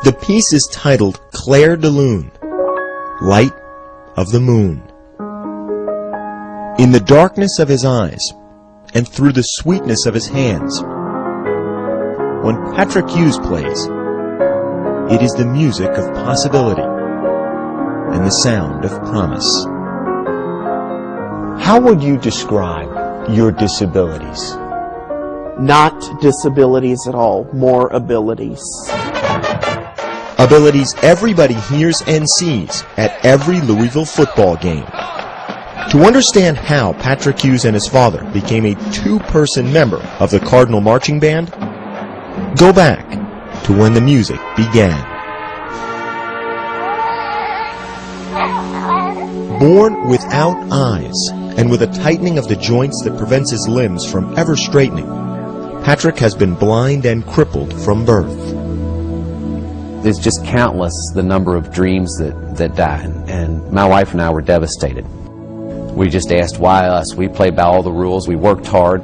The piece is titled Clair de Lune, Light of the Moon. In the darkness of his eyes, and through the sweetness of his hands, when Patrick Hughes plays, it is the music of possibility and the sound of promise. How would you describe your disabilities? Not disabilities at all, more abilities. Abilities everybody hears and sees at every Louisville football game. To understand how Patrick Hughes and his father became a two-person member of the Cardinal Marching Band, go back to when the music began. Born without eyes and with a tightening of the joints that prevents his limbs from ever straightening, Patrick has been blind and crippled from birth. There's just countless the number of dreams that die, and my wife and I were devastated. We just asked, why us? We played by all the rules, we worked hard,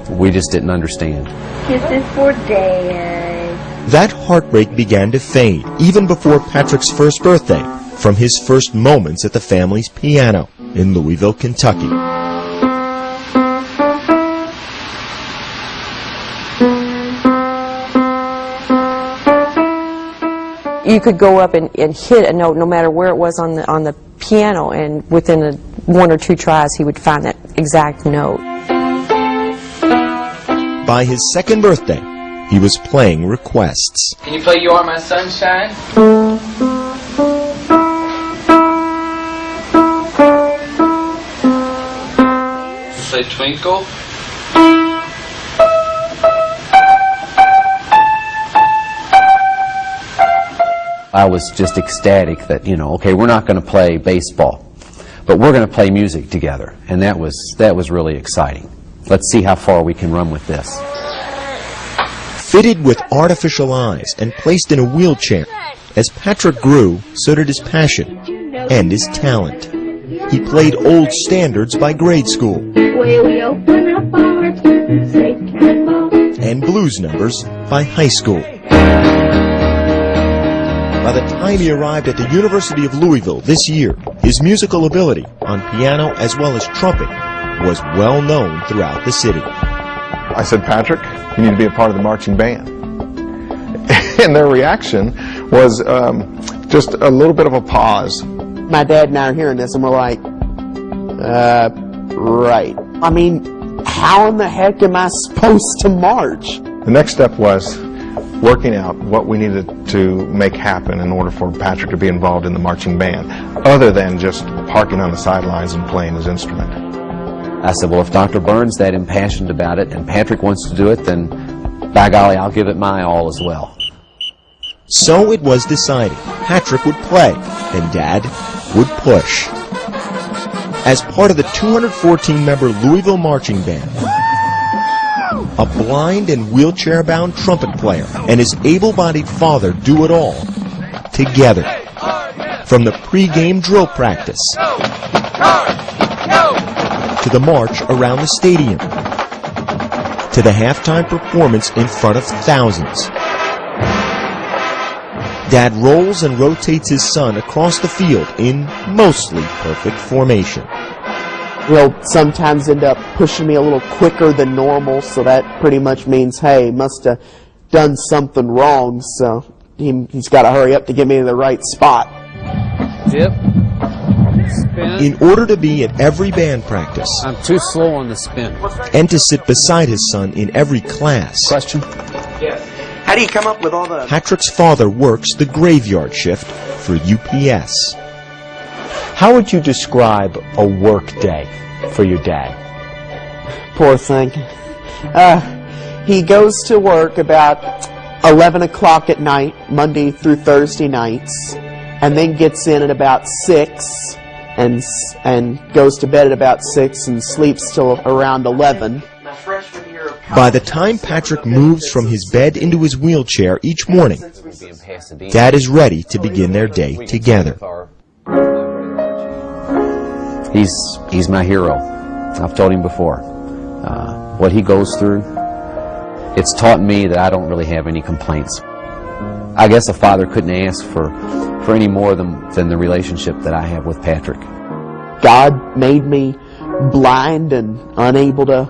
we just didn't understand. Kisses for Dad. That heartbreak began to fade even before Patrick's first birthday, from his first moments at the family's piano in Louisville, Kentucky. You could go up and hit a note no matter where it was on the piano, and within one or two tries he would find that exact note. By his second birthday, he was playing requests. Can you play You Are My Sunshine? Play Twinkle. I was just ecstatic that, okay, we're not going to play baseball, but we're going to play music together, and that was really exciting. Let's see how far we can run with this. Fitted with artificial eyes and placed in a wheelchair, as Patrick grew, so did his passion and his talent. He played old standards by grade school and blues numbers by high school. By the time he arrived at the University of Louisville this year, his musical ability on piano as well as trumpet was well known throughout the city. I said, Patrick, you need to be a part of the marching band. And their reaction was just a little bit of a pause. My dad and I are hearing this and we're like, right. I mean, how in the heck am I supposed to march? The next step was working out what we needed to make happen in order for Patrick to be involved in the marching band, other than just parking on the sidelines and playing his instrument. I said, well, if Dr. Burns that impassioned about it and Patrick wants to do it, then by golly, I'll give it my all as well. So it was decided Patrick would play and Dad would push. As part of the 214-member Louisville Marching Band, a blind and wheelchair-bound trumpet player and his able-bodied father do it all together. From the pre-game drill practice to the march around the stadium to the halftime performance in front of thousands. Dad rolls and rotates his son across the field in mostly perfect formation. He'll sometimes end up pushing me a little quicker than normal, so that pretty much means, hey, must have done something wrong, so he's got to hurry up to get me in the right spot. Dip. Spin. In order to be at every band practice, I'm too slow on the spin. and to sit beside his son in every class, Question? Yes. How do you come up with all the... Patrick's father works the graveyard shift for UPS. How would you describe a work day for your dad? Poor thing. He goes to work about 11 o'clock at night, Monday through Thursday nights, and then gets in at about 6 and goes to bed at about 6 and sleeps till around 11. By the time Patrick moves from his bed into his wheelchair each morning, Dad is ready to begin their day together. He's my hero. I've told him before. What he goes through, it's taught me that I don't really have any complaints. I guess a father couldn't ask for any more than the relationship that I have with Patrick. God made me blind and unable to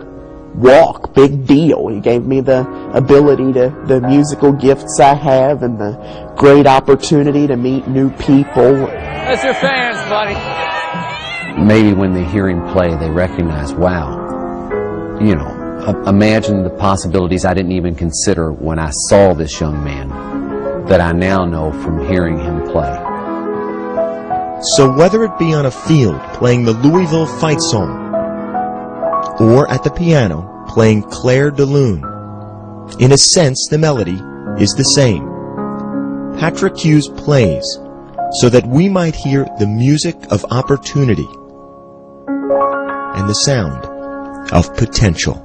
walk. Big deal. He gave me the ability the musical gifts I have, and the great opportunity to meet new people. That's your fans, buddy. Maybe when they hear him play, they recognize, wow, you know, imagine the possibilities I didn't even consider when I saw this young man that I now know from hearing him play. So whether it be on a field playing the Louisville fight song, or at the piano playing Claire de Lune, in a sense the melody is the same. Patrick Hughes plays so that we might hear the music of opportunity and the sound of potential.